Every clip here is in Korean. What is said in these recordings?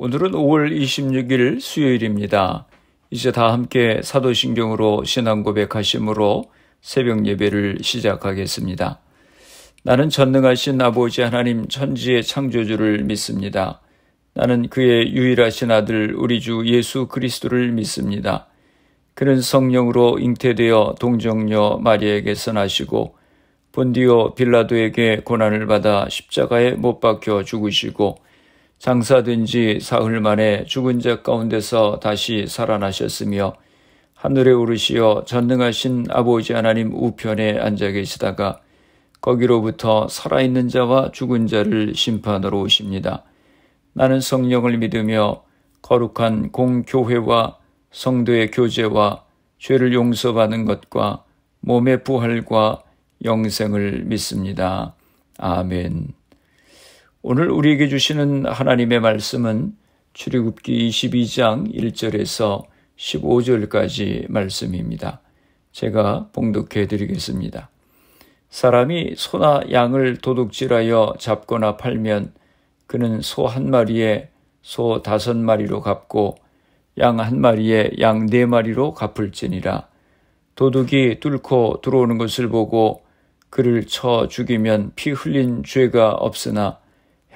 오늘은 5월 26일 수요일입니다. 이제 다 함께 사도신경으로 신앙 고백하심으로 새벽 예배를 시작하겠습니다. 나는 전능하신 아버지 하나님 천지의 창조주를 믿습니다. 나는 그의 유일하신 아들 우리 주 예수 그리스도를 믿습니다. 그는 성령으로 잉태되어 동정녀 마리아에게서 나시고 본디오 빌라도에게 고난을 받아 십자가에 못 박혀 죽으시고 장사된 지 사흘 만에 죽은 자 가운데서 다시 살아나셨으며 하늘에 오르시어 전능하신 아버지 하나님 우편에 앉아 계시다가 거기로부터 살아있는 자와 죽은 자를 심판하러 오십니다. 나는 성령을 믿으며 거룩한 공교회와 성도의 교제와 죄를 용서받는 것과 몸의 부활과 영생을 믿습니다. 아멘. 오늘 우리에게 주시는 하나님의 말씀은 출애굽기 22장 1절에서 15절까지 말씀입니다. 제가 봉독해 드리겠습니다. 사람이 소나 양을 도둑질하여 잡거나 팔면 그는 소 한 마리에 소 5마리로 갚고 양 한 마리에 양 4마리로 갚을지니라. 도둑이 뚫고 들어오는 것을 보고 그를 쳐 죽이면 피 흘린 죄가 없으나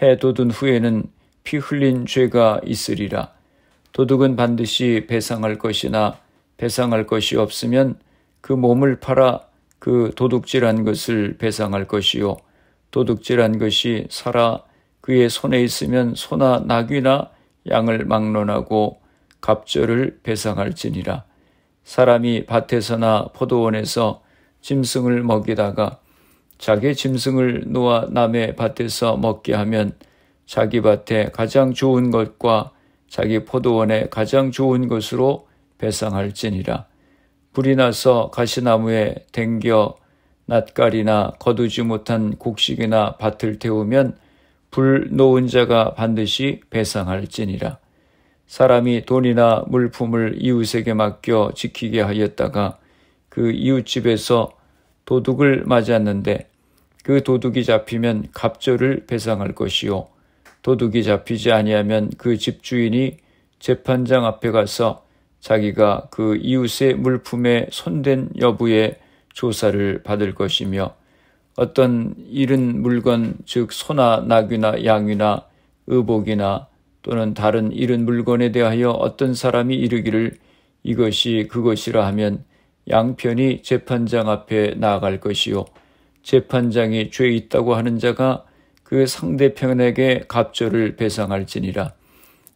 해 돋은 후에는 피 흘린 죄가 있으리라. 도둑은 반드시 배상할 것이나 배상할 것이 없으면 그 몸을 팔아 그 도둑질한 것을 배상할 것이요 도둑질한 것이 살아 그의 손에 있으면 소나 나귀나 양을 막론하고 갑절을 배상할지니라. 사람이 밭에서나 포도원에서 짐승을 먹이다가 자기 짐승을 놓아 남의 밭에서 먹게 하면 자기 밭에 가장 좋은 것과 자기 포도원에 가장 좋은 것으로 배상할지니라. 불이 나서 가시나무에 댕겨 낫갈이나 거두지 못한 곡식이나 밭을 태우면 불 놓은 자가 반드시 배상할지니라. 사람이 돈이나 물품을 이웃에게 맡겨 지키게 하였다가 그 이웃집에서 도둑을 맞았는데 그 도둑이 잡히면 갑절을 배상할 것이요 도둑이 잡히지 아니하면 그 집주인이 재판장 앞에 가서 자기가 그 이웃의 물품에 손댄 여부에 조사를 받을 것이며 어떤 잃은 물건 즉 소나 나귀나 양이나 의복이나 또는 다른 잃은 물건에 대하여 어떤 사람이 이르기를 이것이 그것이라 하면 양편이 재판장 앞에 나아갈 것이요 재판장이 죄 있다고 하는 자가 그 상대편에게 갑절을 배상할지니라.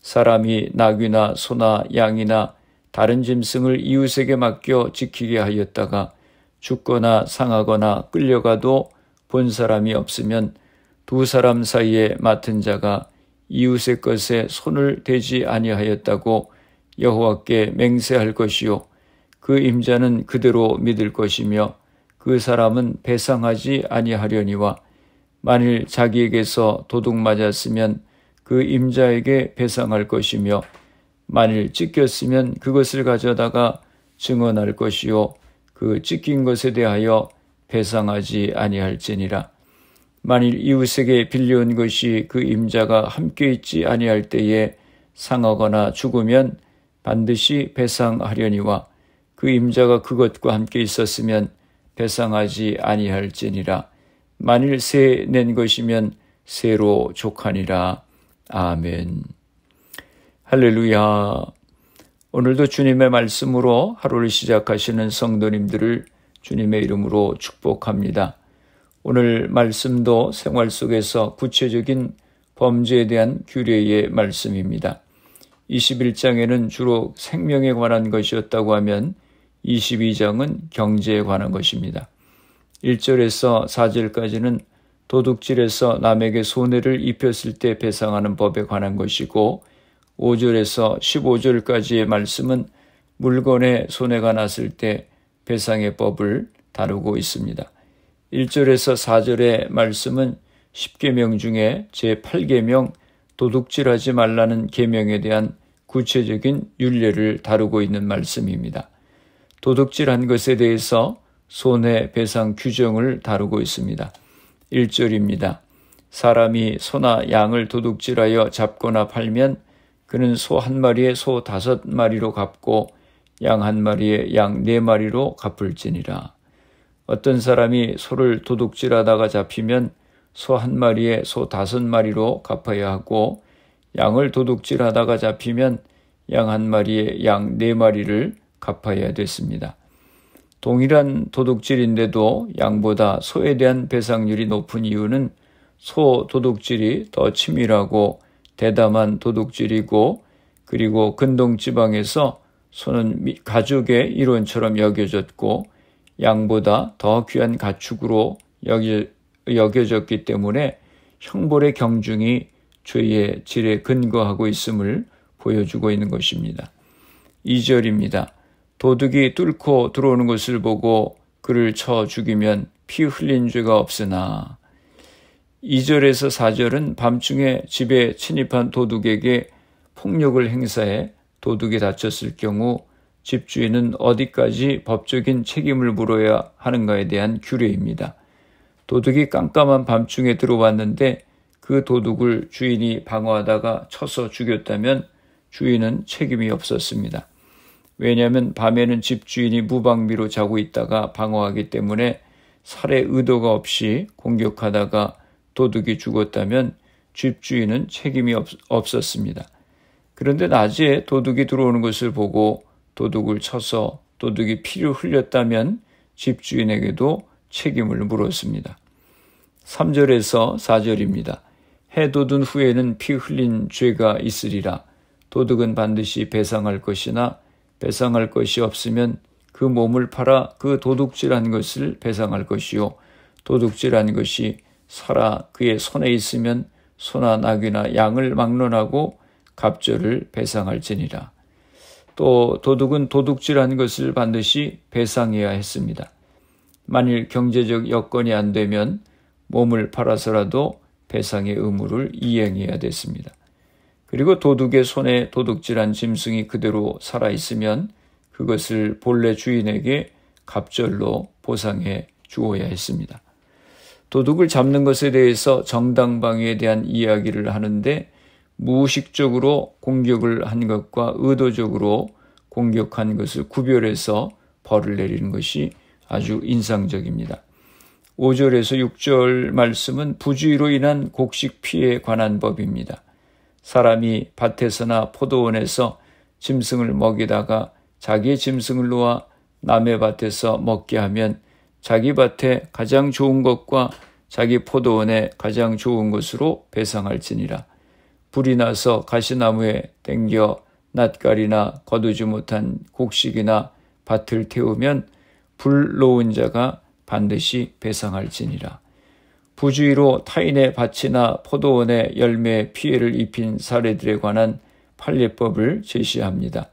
사람이 나귀나 소나 양이나 다른 짐승을 이웃에게 맡겨 지키게 하였다가 죽거나 상하거나 끌려가도 본 사람이 없으면 두 사람 사이에 맡은 자가 이웃의 것에 손을 대지 아니하였다고 여호와께 맹세할 것이요 그 임자는 그대로 믿을 것이며 그 사람은 배상하지 아니하려니와 만일 자기에게서 도둑 맞았으면 그 임자에게 배상할 것이며 만일 찢겼으면 그것을 가져다가 증언할 것이요 그 찢긴 것에 대하여 배상하지 아니할지니라. 만일 이웃에게 빌려온 것이 그 임자가 함께 있지 아니할 때에 상하거나 죽으면 반드시 배상하려니와 그 임자가 그것과 함께 있었으면 배상하지 아니할지니라. 만일 새 낸 것이면 새로 족하니라. 아멘. 할렐루야. 오늘도 주님의 말씀으로 하루를 시작하시는 성도님들을 주님의 이름으로 축복합니다. 오늘 말씀도 생활 속에서 구체적인 범죄에 대한 규례의 말씀입니다. 21장에는 주로 생명에 관한 것이었다고 하면 22장은 경제에 관한 것입니다. 1절에서 4절까지는 도둑질에서 남에게 손해를 입혔을 때 배상하는 법에 관한 것이고 5절에서 15절까지의 말씀은 물건에 손해가 났을 때 배상의 법을 다루고 있습니다. 1절에서 4절의 말씀은 10계명 중에 제8계명 도둑질하지 말라는 계명에 대한 구체적인 율례를 다루고 있는 말씀입니다. 도둑질한 것에 대해서 손해배상 규정을 다루고 있습니다. 1절입니다. 사람이 소나 양을 도둑질하여 잡거나 팔면 그는 소 한 마리에 소 5마리로 갚고 양 한 마리에 양 4마리로 갚을지니라. 어떤 사람이 소를 도둑질하다가 잡히면 소 한 마리에 소 5마리로 갚아야 하고 양을 도둑질하다가 잡히면 양 한 마리에 양 4마리를 갚아야 됐습니다. 동일한 도둑질인데도 양보다 소에 대한 배상률이 높은 이유는 소 도둑질이 더 치밀하고 대담한 도둑질이고, 그리고 근동지방에서 소는 가족의 일원처럼 여겨졌고 양보다 더 귀한 가축으로 여겨졌기 때문에 형벌의 경중이 죄의 질에 근거하고 있음을 보여주고 있는 것입니다. 2절입니다. 도둑이 뚫고 들어오는 것을 보고 그를 쳐 죽이면 피 흘린 죄가 없으나. 2절에서 4절은 밤중에 집에 침입한 도둑에게 폭력을 행사해 도둑이 다쳤을 경우 집주인은 어디까지 법적인 책임을 물어야 하는가에 대한 규례입니다. 도둑이 깜깜한 밤중에 들어왔는데 그 도둑을 주인이 방어하다가 쳐서 죽였다면 주인은 책임이 없었습니다. 왜냐하면 밤에는 집주인이 무방비로 자고 있다가 방어하기 때문에 살해 의도가 없이 공격하다가 도둑이 죽었다면 집주인은 책임이 없었습니다. 그런데 낮에 도둑이 들어오는 것을 보고 도둑을 쳐서 도둑이 피를 흘렸다면 집주인에게도 책임을 물었습니다. 3절에서 4절입니다. 해 돋은 후에는 피 흘린 죄가 있으리라. 도둑은 반드시 배상할 것이나 배상할 것이 없으면 그 몸을 팔아 그 도둑질한 것을 배상할 것이요, 도둑질한 것이 살아 그의 손에 있으면 소나 낙이나 양을 막론하고 갑절을 배상할지니라. 또 도둑은 도둑질한 것을 반드시 배상해야 했습니다. 만일 경제적 여건이 안 되면 몸을 팔아서라도 배상의 의무를 이행해야 됐습니다. 그리고 도둑의 손에 도둑질한 짐승이 그대로 살아있으면 그것을 본래 주인에게 갑절로 보상해 주어야 했습니다. 도둑을 잡는 것에 대해서 정당방위에 대한 이야기를 하는데 무의식적으로 공격을 한 것과 의도적으로 공격한 것을 구별해서 벌을 내리는 것이 아주 인상적입니다. 5절에서 6절 말씀은 부주의로 인한 곡식 피해에 관한 법입니다. 사람이 밭에서나 포도원에서 짐승을 먹이다가 자기의 짐승을 놓아 남의 밭에서 먹게 하면 자기 밭에 가장 좋은 것과 자기 포도원에 가장 좋은 것으로 배상할지니라. 불이 나서 가시나무에 땡겨 낫갈이나 거두지 못한 곡식이나 밭을 태우면 불 놓은 자가 반드시 배상할지니라. 부주의로 타인의 밭이나 포도원의 열매에 피해를 입힌 사례들에 관한 판례법을 제시합니다.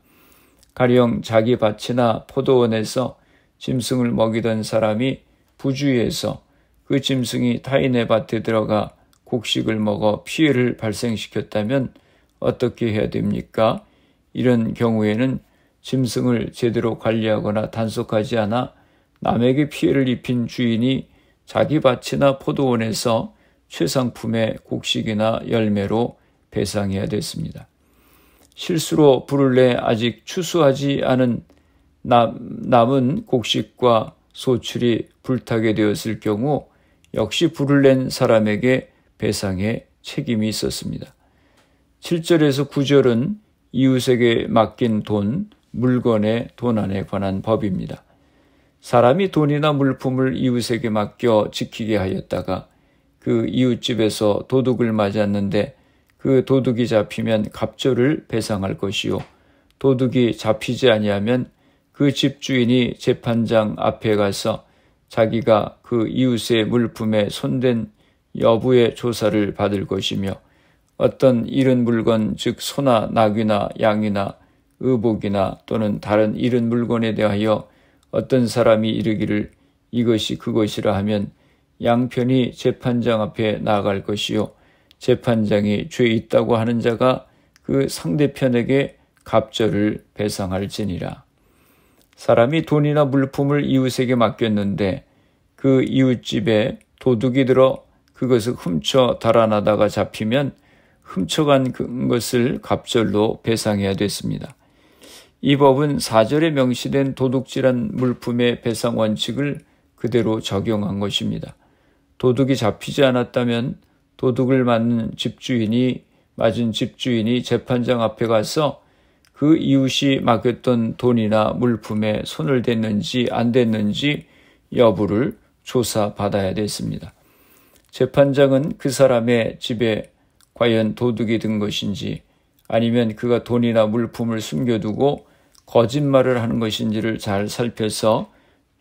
가령 자기 밭이나 포도원에서 짐승을 먹이던 사람이 부주의해서 그 짐승이 타인의 밭에 들어가 곡식을 먹어 피해를 발생시켰다면 어떻게 해야 됩니까? 이런 경우에는 짐승을 제대로 관리하거나 단속하지 않아 남에게 피해를 입힌 주인이 자기 밭이나 포도원에서 최상품의 곡식이나 열매로 배상해야 됐습니다. 실수로 불을 내 아직 추수하지 않은 남은 곡식과 소출이 불타게 되었을 경우 역시 불을 낸 사람에게 배상의 책임이 있었습니다. 7절에서 9절은 이웃에게 맡긴 돈, 물건의 도난에 관한 법입니다. 사람이 돈이나 물품을 이웃에게 맡겨 지키게 하였다가 그 이웃집에서 도둑을 맞았는데 그 도둑이 잡히면 갑절을 배상할 것이요, 도둑이 잡히지 아니하면 그 집주인이 재판장 앞에 가서 자기가 그 이웃의 물품에 손댄 여부의 조사를 받을 것이며, 어떤 잃은 물건 즉 소나 낙이나 양이나 의복이나 또는 다른 잃은 물건에 대하여 어떤 사람이 이르기를 이것이 그것이라 하면 양편이 재판장 앞에 나아갈 것이요, 재판장이 죄 있다고 하는 자가 그 상대편에게 갑절을 배상할지니라. 사람이 돈이나 물품을 이웃에게 맡겼는데 그 이웃집에 도둑이 들어 그것을 훔쳐 달아나다가 잡히면 훔쳐간 것을 갑절로 배상해야 됐습니다. 이 법은 4절에 명시된 도둑질한 물품의 배상 원칙을 그대로 적용한 것입니다. 도둑이 잡히지 않았다면 도둑을 맞은 집주인이 재판장 앞에 가서 그 이웃이 맡겼던 돈이나 물품에 손을 댔는지 안 댔는지 여부를 조사받아야 됐습니다. 재판장은 그 사람의 집에 과연 도둑이 든 것인지 아니면 그가 돈이나 물품을 숨겨두고 거짓말을 하는 것인지를 잘 살펴서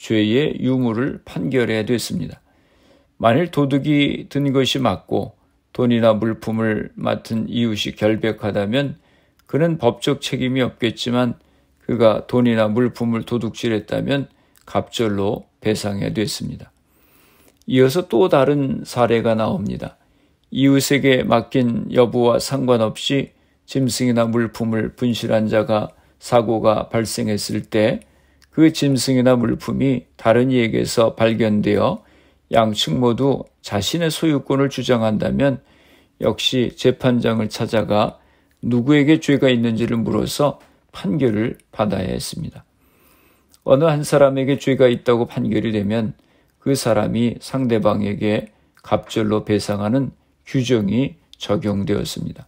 죄의 유무를 판결해야 됐습니다. 만일 도둑이 든 것이 맞고 돈이나 물품을 맡은 이웃이 결백하다면 그는 법적 책임이 없겠지만 그가 돈이나 물품을 도둑질했다면 갑절로 배상해야 됐습니다. 이어서 또 다른 사례가 나옵니다. 이웃에게 맡긴 여부와 상관없이 짐승이나 물품을 분실한 자가 사고가 발생했을 때 그 짐승이나 물품이 다른 이에게서 발견되어 양측 모두 자신의 소유권을 주장한다면 역시 재판장을 찾아가 누구에게 죄가 있는지를 물어서 판결을 받아야 했습니다. 어느 한 사람에게 죄가 있다고 판결이 되면 그 사람이 상대방에게 갑절로 배상하는 규정이 적용되었습니다.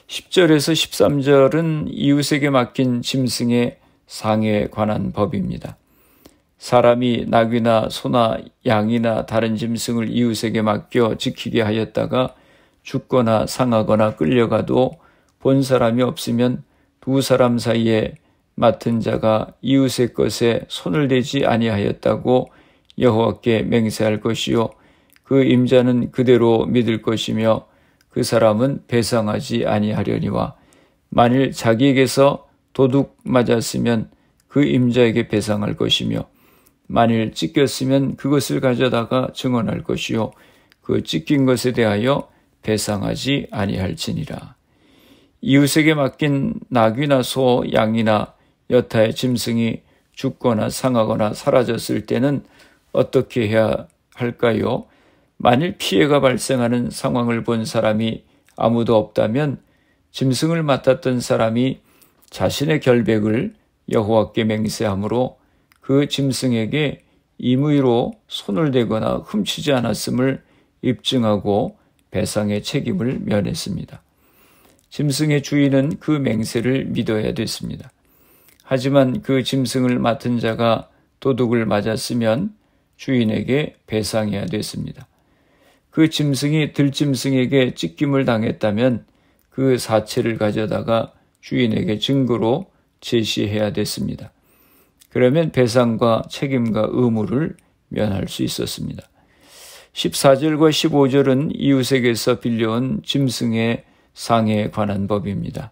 10절에서 13절은 이웃에게 맡긴 짐승의 상해에 관한 법입니다. 사람이 낙이나 소나 양이나 다른 짐승을 이웃에게 맡겨 지키게 하였다가 죽거나 상하거나 끌려가도 본 사람이 없으면 두 사람 사이에 맡은 자가 이웃의 것에 손을 대지 아니하였다고 여호와께 맹세할 것이요 그 임자는 그대로 믿을 것이며 그 사람은 배상하지 아니하려니와 만일 자기에게서 도둑 맞았으면 그 임자에게 배상할 것이며 만일 찢겼으면 그것을 가져다가 증언할 것이요 그 찢긴 것에 대하여 배상하지 아니할지니라. 이웃에게 맡긴 낙이나 소, 양이나 여타의 짐승이 죽거나 상하거나 사라졌을 때는 어떻게 해야 할까요? 만일 피해가 발생하는 상황을 본 사람이 아무도 없다면 짐승을 맡았던 사람이 자신의 결백을 여호와께 맹세함으로 그 짐승에게 임의로 손을 대거나 훔치지 않았음을 입증하고 배상의 책임을 면했습니다. 짐승의 주인은 그 맹세를 믿어야 됐습니다. 하지만 그 짐승을 맡은 자가 도둑을 맞았으면 주인에게 배상해야 됐습니다. 그 짐승이 들짐승에게 찢김을 당했다면 그 사체를 가져다가 주인에게 증거로 제시해야 됐습니다. 그러면 배상과 책임과 의무를 면할 수 있었습니다. 14절과 15절은 이웃에게서 빌려온 짐승의 상해에 관한 법입니다.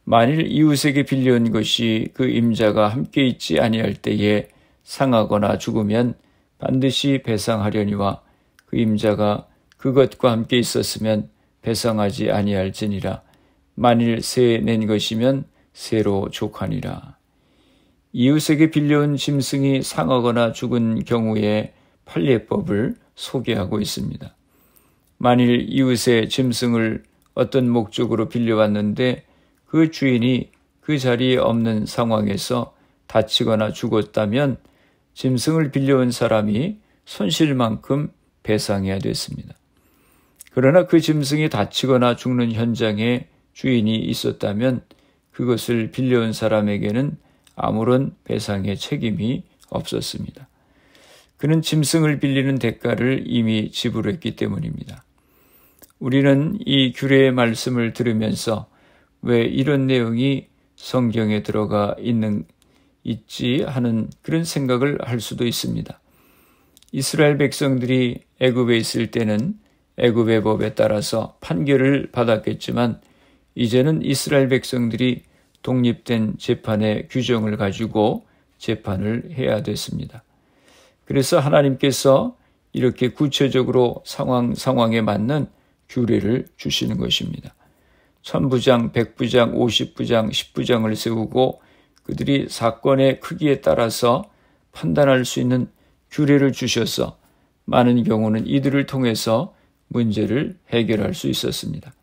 만일 이웃에게 빌려온 것이 그 임자가 함께 있지 아니할 때에 상하거나 죽으면 반드시 배상하려니와 그 임자가 그것과 함께 있었으면 배상하지 아니할지니라. 만일 새 낸 것이면 새로 족하니라. 이웃에게 빌려온 짐승이 상하거나 죽은 경우에 판례법을 소개하고 있습니다. 만일 이웃의 짐승을 어떤 목적으로 빌려왔는데 그 주인이 그 자리에 없는 상황에서 다치거나 죽었다면 짐승을 빌려온 사람이 손실만큼 배상해야 됐습니다. 그러나 그 짐승이 다치거나 죽는 현장에 주인이 있었다면 그것을 빌려온 사람에게는 아무런 배상의 책임이 없었습니다. 그는 짐승을 빌리는 대가를 이미 지불했기 때문입니다. 우리는 이 규례의 말씀을 들으면서 왜 이런 내용이 성경에 들어가 있지 하는 그런 생각을 할 수도 있습니다. 이스라엘 백성들이 애굽에 있을 때는 애굽의 법에 따라서 판결을 받았겠지만 이제는 이스라엘 백성들이 독립된 재판의 규정을 가지고 재판을 해야 됐습니다. 그래서 하나님께서 이렇게 구체적으로 상황에 맞는 규례를 주시는 것입니다. 1000부장, 100부장, 50부장, 10부장을 세우고 그들이 사건의 크기에 따라서 판단할 수 있는 규례를 주셔서 많은 경우는 이들을 통해서 문제를 해결할 수 있었습니다.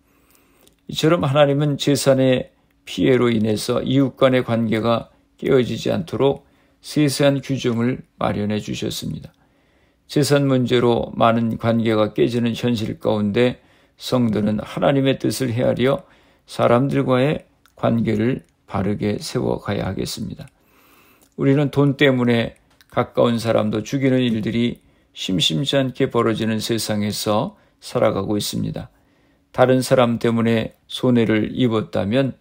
이처럼 하나님은 재산의 피해로 인해서 이웃 간의 관계가 깨어지지 않도록 세세한 규정을 마련해 주셨습니다. 재산 문제로 많은 관계가 깨지는 현실 가운데 성도는 하나님의 뜻을 헤아려 사람들과의 관계를 바르게 세워가야 하겠습니다. 우리는 돈 때문에 가까운 사람도 죽이는 일들이 심심치 않게 벌어지는 세상에서 살아가고 있습니다. 다른 사람 때문에 손해를 입었다면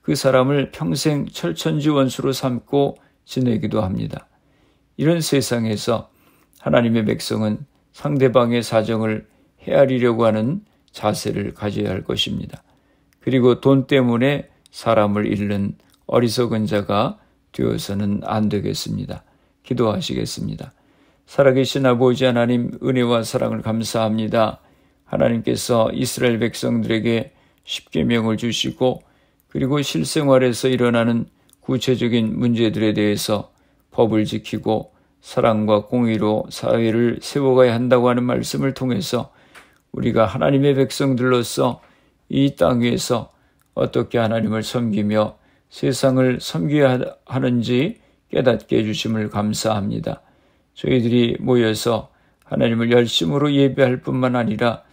그 사람을 평생 철천지 원수로 삼고 지내기도 합니다. 이런 세상에서 하나님의 백성은 상대방의 사정을 헤아리려고 하는 자세를 가져야 할 것입니다. 그리고 돈 때문에 사람을 잃는 어리석은 자가 되어서는 안 되겠습니다. 기도하시겠습니다. 살아계신 아버지 하나님, 은혜와 사랑을 감사합니다. 하나님께서 이스라엘 백성들에게 십계명을 주시고 그리고 실생활에서 일어나는 구체적인 문제들에 대해서 법을 지키고 사랑과 공의로 사회를 세워가야 한다고 하는 말씀을 통해서 우리가 하나님의 백성들로서 이 땅 위에서 어떻게 하나님을 섬기며 세상을 섬겨야 하는지 깨닫게 해주심을 감사합니다. 저희들이 모여서 하나님을 열심으로 예배할 뿐만 아니라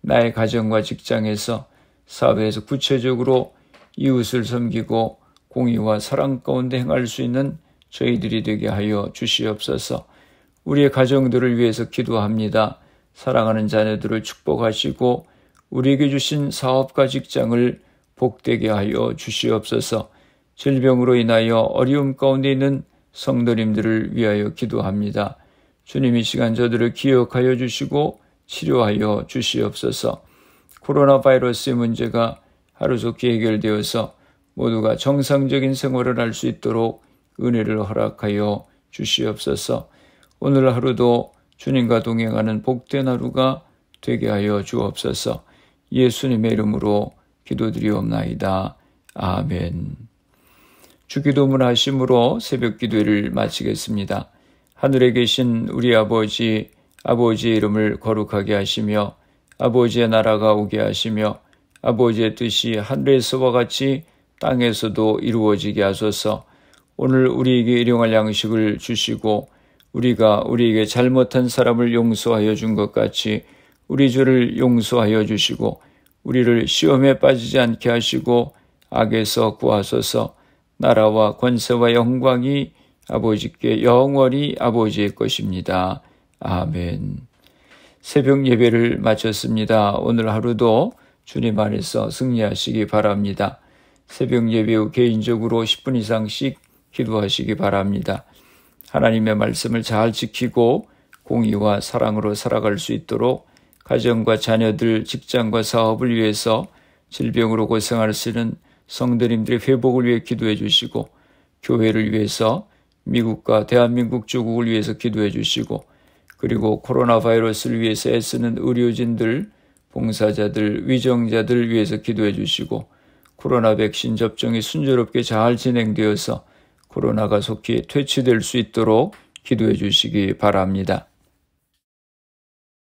나의 가정과 직장에서 사회에서 구체적으로 이웃을 섬기고 공의와 사랑 가운데 행할 수 있는 저희들이 되게 하여 주시옵소서. 우리의 가정들을 위해서 기도합니다. 사랑하는 자녀들을 축복하시고 우리에게 주신 사업과 직장을 복되게 하여 주시옵소서. 질병으로 인하여 어려움 가운데 있는 성도님들을 위하여 기도합니다. 주님, 이 시간 저들을 기억하여 주시고 치료하여 주시옵소서. 코로나 바이러스의 문제가 하루속히 해결되어서 모두가 정상적인 생활을 할 수 있도록 은혜를 허락하여 주시옵소서. 오늘 하루도 주님과 동행하는 복된 하루가 되게 하여 주옵소서. 예수님의 이름으로 기도드리옵나이다. 아멘. 주기도문 하심으로 새벽 기도를 마치겠습니다. 하늘에 계신 우리 아버지, 아버지의 이름을 거룩하게 하시며 아버지의 나라가 오게 하시며 아버지의 뜻이 하늘에서와 같이 땅에서도 이루어지게 하소서. 오늘 우리에게 일용할 양식을 주시고 우리가 우리에게 잘못한 사람을 용서하여 준 것 같이 우리 죄를 용서하여 주시고 우리를 시험에 빠지지 않게 하시고 악에서 구하소서. 나라와 권세와 영광이 아버지께 영원히 아버지의 것입니다. 아멘. 새벽 예배를 마쳤습니다. 오늘 하루도 주님 안에서 승리하시기 바랍니다. 새벽 예배 후 개인적으로 10분 이상씩 기도하시기 바랍니다. 하나님의 말씀을 잘 지키고 공의와 사랑으로 살아갈 수 있도록 가정과 자녀들, 직장과 사업을 위해서 질병으로 고생하시는 성도님들의 회복을 위해 기도해 주시고 교회를 위해서 미국과 대한민국 조국을 위해서 기도해 주시고 그리고 코로나 바이러스를 위해서 애쓰는 의료진들, 봉사자들, 위정자들 위해서 기도해 주시고 코로나 백신 접종이 순조롭게 잘 진행되어서 코로나가 속히 퇴치될 수 있도록 기도해 주시기 바랍니다.